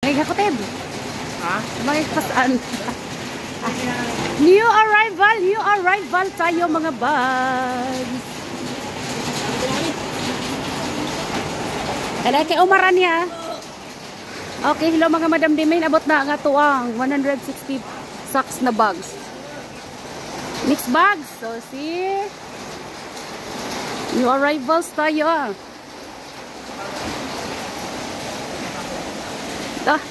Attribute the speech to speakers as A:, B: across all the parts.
A: Ay, hakoteb.
B: Ha?
A: May pasaan. New arrival tayo mga bags. Kaya kay umaran niya. Okay, hello mga Madam Dimain. Abot na nga tuwang 160 sacks na bags. Next bags. So, see? New arrivals tayo.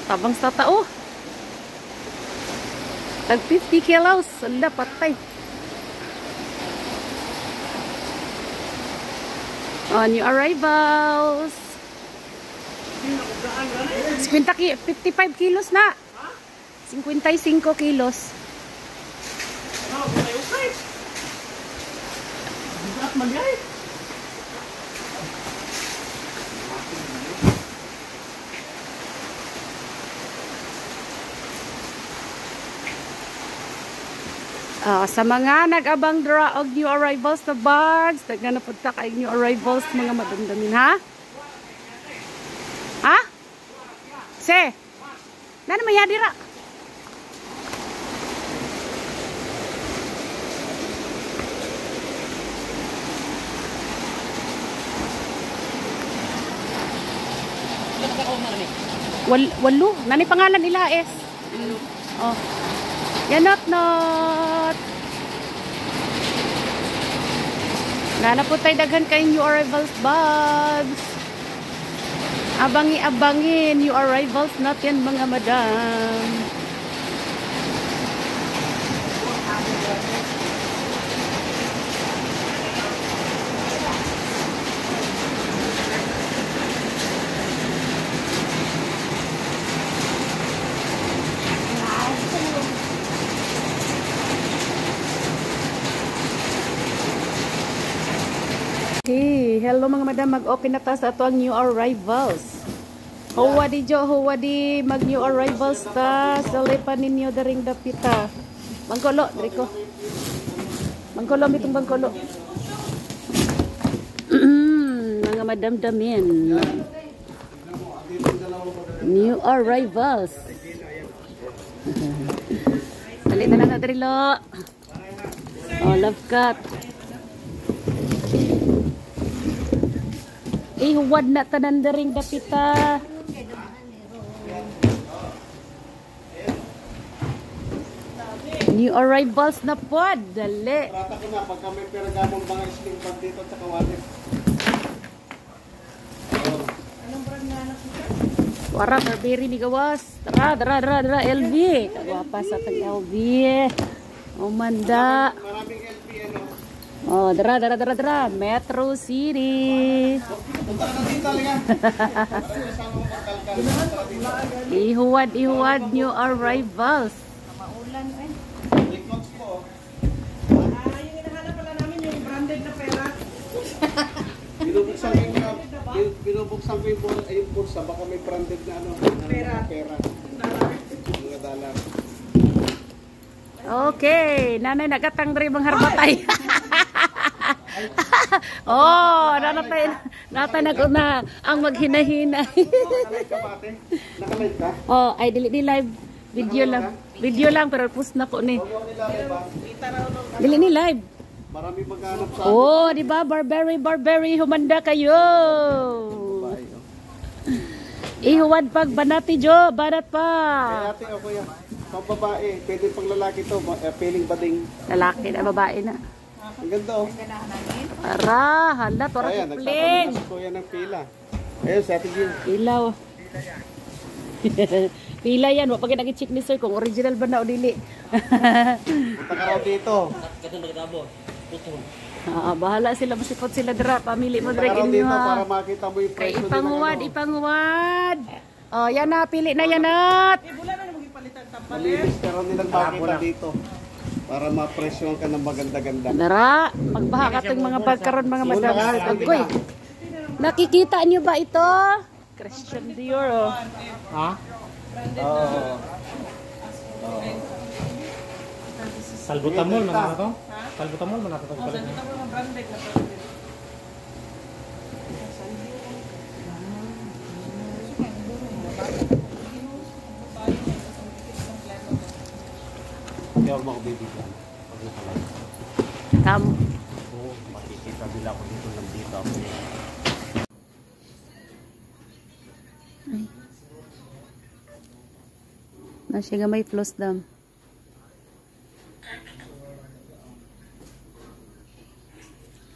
A: Tabang sa tao. Tag 50 kilos. Ala, patay. New arrivals. 55 kilos na. 55 kilos. Sa mga nag-abang dra og new arrivals na bags, daghan na pud ta kay new arrivals mga madamdamin, ha? Ha? Se. Nana maya dira. Walo. Nani pangalan nila es? Oh. Yan not. Nana po tayo daghan kay new arrivals bags. Abangi-abangin new arrivals natin mga madam. Okay, hello mga madam, mag-open na ta sa ato ang new arrivals. Huwa di mag new arrivals ta, salipan ninyo daring dapita. Bangkolo, Rico. Bangkolo, mitong bangkolo. Mga madam damin. New arrivals. Salita na na drilo. Oh, love cut. Huwad na tanan daring dapita. New arrivals na pod. Dali.
B: Trata ko na pagka may peragamong mga sling bag dito sa kawalis. Anong brand na anak nito?
A: Wara, Burberry ni gawas. Dara, LV. Kagwapa sa tag LV. Oh, manda.
B: Maraming LV, ano?
A: Oh, dara. Metro City. Ihuwad new arrivals.
C: Maulan eh.
B: Liklots po.
C: Yung hinahanap pala namin yung branded na pera.
B: Binubuksan ko yung pulsa. Baka may branded na ano. Pera. Mga dollar.
A: Okay, nanay nagatang diri bang harbatay. Oh, natay naguna ang maghinahinay.
B: Nakalive ka ba ate? Nakalive ka?
A: Oh, ay dili di live video lang pero post na ko ni. Dili ni live.
B: Marami maghanap sa
A: Oh, di ba Burberry humanda kayo. Ihuwad pag banati jo, banat pa.
B: Ate o kuya, pang babae, pwede pang lalaki to, feeling bading.
A: Lalaki na, babae na.
B: Ang ganda oh.
A: Para, hala, tora
B: Ayan,
A: kupling.
B: nagtatamas kuya ng pila. Ayun, sa ating yun.
A: Ilaw. Pila yan, wapag nag-check ni sir kung original ba na o dili.
B: Punta ka raw dito.
A: Bahala sila, masipot sila dra, pamili mo
B: Punta
A: dra
B: ka raw dito
A: inyo
B: para
A: ha.
B: makita mo yung
A: Kay
B: presyo
A: ipanguwad. Oh, yan na, pili na yan at.
C: Wala na namang ipalitan tampal.
B: Malinis ka raw nilang makita dito. Para ma-presyon ka ng maganda-ganda.
A: Dara, magbaha ka itong mga bag karon mga madam. Agoy, nakikita niyo ba ito? Christian Dior oh.
B: Ha? Oo.
D: Salbutamol man na to? Salbutamol man na to.
C: Saan ito mga branded na branded?
B: Kaya ako makabibigyan. Pag nakalayo.
A: Kam.
B: Oo, makikita nila ako dito nandito ako.
A: Ay. Nasiya gamay floss dam.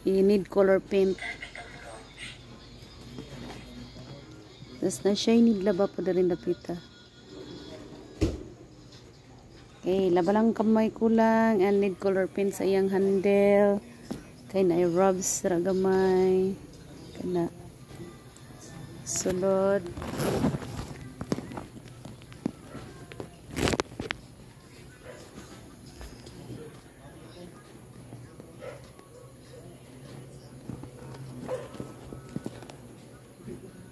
A: You need color paint. Tapos na siya need laba po na rin napita. Okay, laba lang kamay kulang and need color paint sa iyang handle. Kaya na i-rubs ra gamay. Kaya na sulod.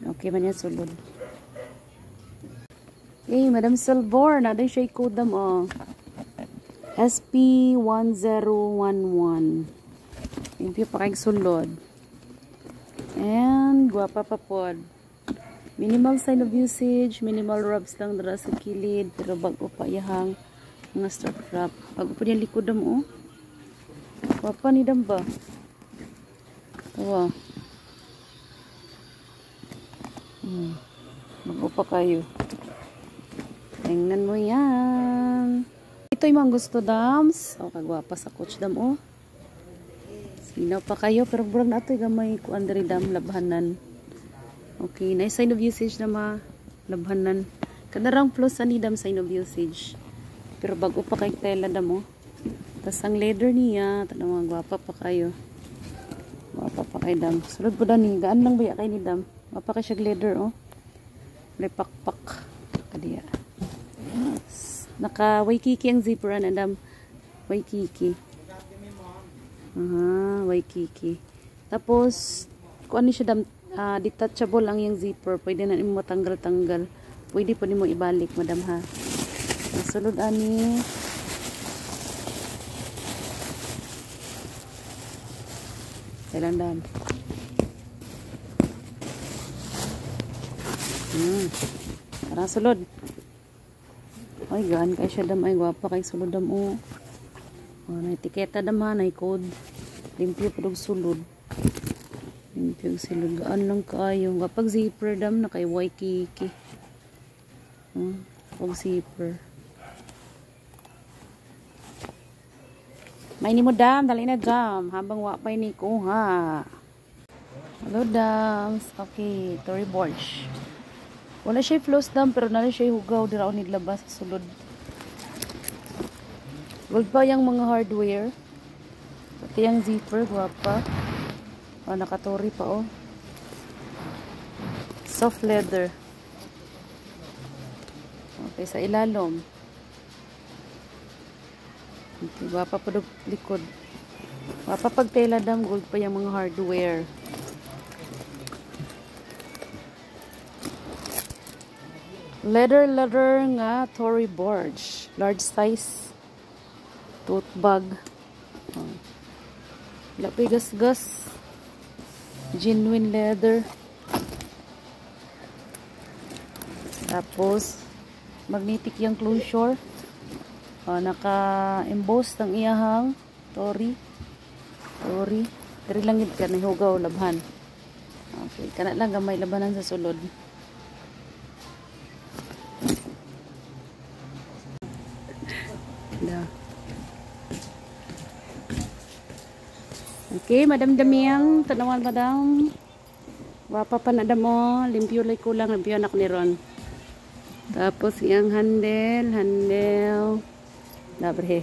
A: Okay man yan sulod. Okay, Madam Silvor, na din siya i-code mo. SP1011. Thank you pa kayong sulod. And, guwapa pa pod. Minimal sign of usage, minimal rubs lang dara sa kilid, pero bago pa iyahang mga strap wrap. Bago pa niya likod mo, oh. Guwapa ni dam ba? Tawa. Bago pa kayo. Tingnan mo yan. Ito yung mga gusto, dams. O, kagwapa sa coach, dam, oh. Sinaw pa kayo, pero burang na ito yung gamay ko, Andre, dam, labhanan. Okay, na sign of usage na labhanan. Kadarang plus ani, dam, sign of usage. Pero bago pa kay tela, dam, oh. Tapos ang leather niya, tanong, gwapa pa kayo. Gwapa pa kayo, dam. Sulod po dani, gaan lang ba kayo ni dam? Gwapa kayo siya leather, oh. May pakpak. Kadiya. Naka Waikiki ang zipper na dam. Waikiki. Waikiki. Tapos kung ano siya dam, detachable lang yung zipper. Pwede na mo tanggal-tanggal. Pwede po mo ibalik, madam ha. Sulod ani. Kailan dam. Tara sulod. Ay gaan kay siya dam, ay gwapa kay sulod dam, oh. Na etiketa dam ha, na code. Limpyo padug sulod. Limpyo sulod, gaan lang kayo. Kapag zipper dam na kay Waikiki. Pag zipper. May ni mo dam, dali na dam, habang wapay ni ko ha. Hello dams. Okay, Tory Borge. Wala siya floss dam, pero nala siya hugaw dira o niglabas sa sulod. Gold pa yung mga hardware. Pati yung zipper, guwapa. Nakatori pa, oh. Soft leather. Okay, sa ilalom. Okay, guwapa pa likod. Guwapa pag tela dam, gold pa yung mga hardware. Leather nga Tory Borge. Large size. Tote bag. Lapay gas-gas. Genuine leather. Tapos, magnetic yung closure. Naka-emboss ng iyahang Tory. Dari langit ka, nahugaw labhan. Okay, kana lang gamay labanan sa sulod. Okay, Madam Damiang, tanawan madam. Wapa pa na damo, limpyo lay kulang, limpyo anak ni Ron. Tapos yung handle. Dabre.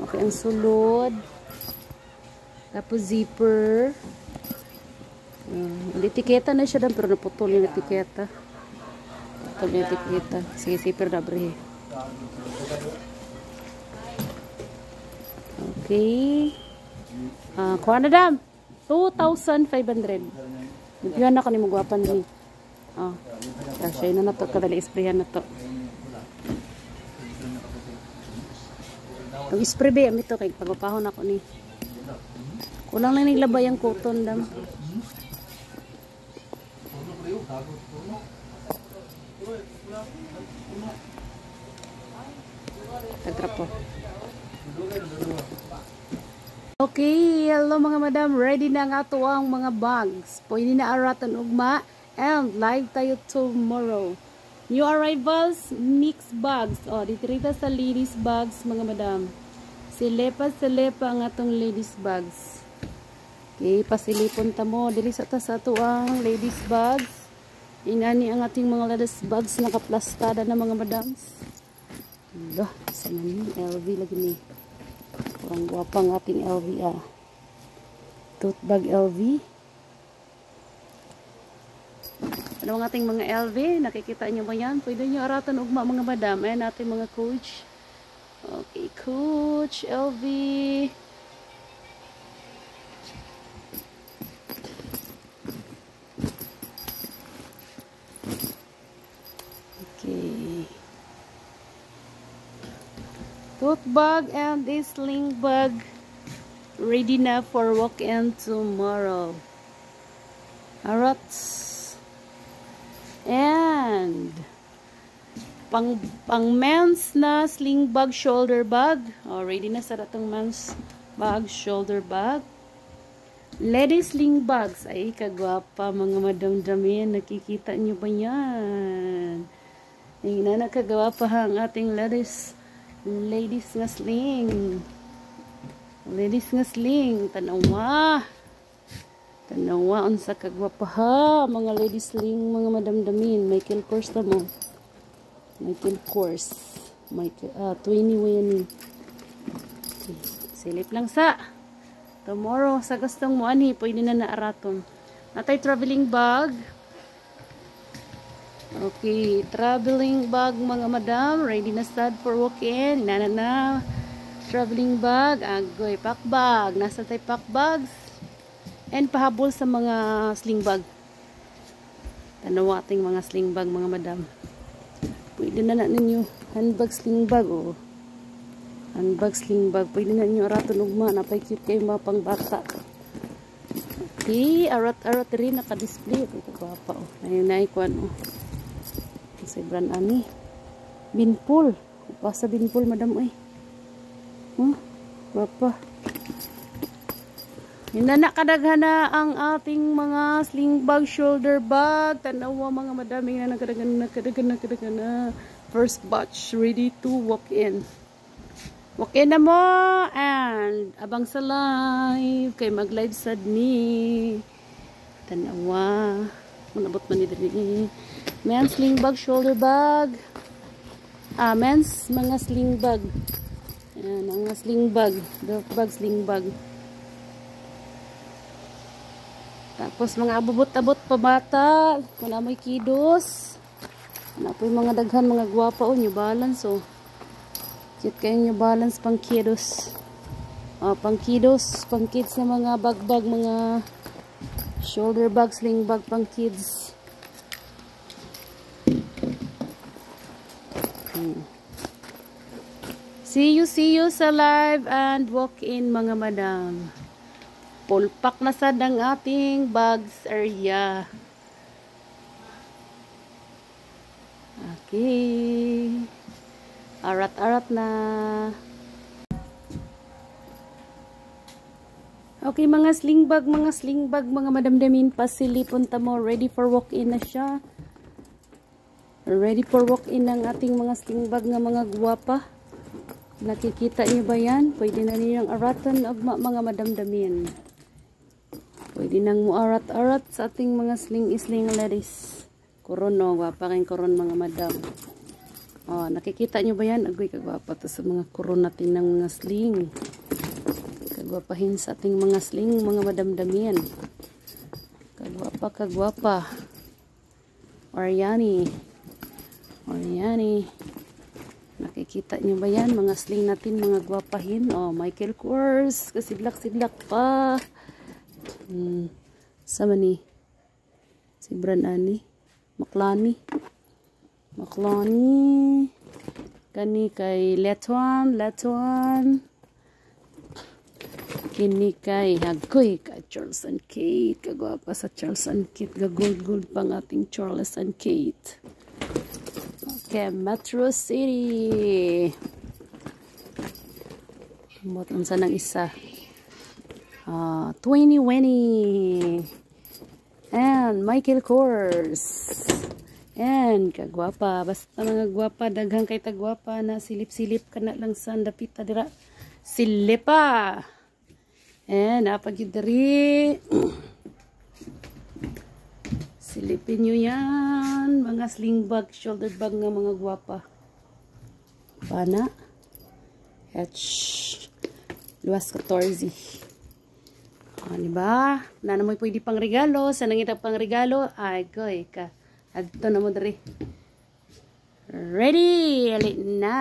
A: Okay, ang sulod. Tapos zipper. Etiketa na siya dam, pero naputol yung etiketa. Sige, zipper dabre. Okay. Kuha na dam. 2,500. Nagpihan na ka ni magwapan ni. Kasya na to. Kadali isprayan na to. Ang spray ba ito kay pagpapahon ako ni. Kulang lang naglabay ang cotton dam. Tagtrapo. Okay, hello mga madam. Ready na nga to ang mga bags. Pwede na aratan ugma. And live tayo tomorrow. New arrivals, mixed bags. O, dito sa ladies bags mga madam. Silepa ang atong ladies bags. Okay, pasilipon ta mo. Dili sa to ang ladies bags. Ingani ang ating mga ladies bags nakaplastada na mga madams. Dah, sana ni LV lagi ni. Kurang guwapang ating LV Tote bag LV. Ano ang ating mga LV? Nakikita nyo ba yan? Pwede nyo aratan ugma mga madam. Ayan ating mga Coach. Okay, Coach LV. Okay. Tote bag and this sling bag ready na for walk-in tomorrow. Alright. And pang men's na sling bag, shoulder bag. Oh, ready na sa datong men's bag, shoulder bag. Ladies sling bags. Ay, kagwapa mga madamdamin. Nakikita nyo ba yan? Ay, nakagwapa ang ating ladies nga sling. Ladies nga sling. Tanawa unsa kagwapa ha mga ladies sling mga madamdamin. Michael Kors na mo. Michael Kors. 20 way yan. Okay. Silip lang sa tomorrow sa gustong mo ani pwede na naaraton. Natay traveling bag. Okay, traveling bag mga madam, ready na sad for walk-in. Na traveling bag, agoy pack bag, nasa tay pack bags. And pahabol sa mga sling bag. Tanaw ating mga sling bag mga madam. Pwede na ninyo handbag sling bag oh. Handbag sling bag, pwede na ninyo araton ugma, napay cute kayo mga pangbata. Okay, arat-arat rin naka-display. Ito pa oh. Ayun na ikuan oh. Sa brand ani binpool pasa binpool madam ay bapa hindi na kadaghana ang ating mga sling bag, shoulder bag. Tanawa mga madam na nakadaghana first batch ready to walk in na mo and abang sa live kay mag live sad ni tanawa manabot man ni diri. Men's sling bag, shoulder bag. Men's mga sling bag. Ayan, mga sling bag. Belt bag, sling bag. Tapos mga abot-abot pa bata. Kung amoy kidos. Ano po yung mga daghan, mga gwapa o, New Balance o. Cute kayo New Balance pang kidos. Pang kidos, pang kids na mga bag-bag, mga shoulder bag, sling bag pang kids. See you sa live and walk-in mga madam. Full pack na sad ang ating bags area. Okay. Arat-arat na. Okay, mga sling bag, mga madamdamin, pasilipon ta mo. Ready for walk-in na siya. Ready for walk-in ang ating mga sling bag nga mga guwapa. Nakikita niyo ba yan? Pwede na ninyong aratan mga madamdamin. Pwede nang muarat-arat sa ating mga sling-isling ladies. Koron no, guwapa kayong koron mga madam. Nakikita niyo ba yan? Agoy kagwapa to sa mga koron natin ng mga sling. Kagwapahin sa ating mga sling mga madamdamin. Kagwapa. Oriani. Nakikita nyo ba yan? Mga sling natin, mga gwapahin. Michael Kors. Kasidlak-sidlak pa. Sama ni. Si brand ani. Maklani. Kani kay Letuan. Kini kay Hagoy ka Charles and Kate. Kagwapa sa Charles and Kate. Gold pang ating Charles and Kate. Okay, Metro City. Ambot unsa nang isa. 2020. And Michael Kors. And kagwapa. Basta mga gwapa. Daghang kay tagwapa na silip-silip ka na lang sa dapita dira. Silipa. And napagid diri. Silipin nyo yan. Mga sling bag, shoulder bag nga mga gwapa. Pana. At Luas 14. Diba? Na naman pwede pang regalo. Sa nangita pang regalo. Ay, goy ka. Adto na mo diri. Ready! Alit na.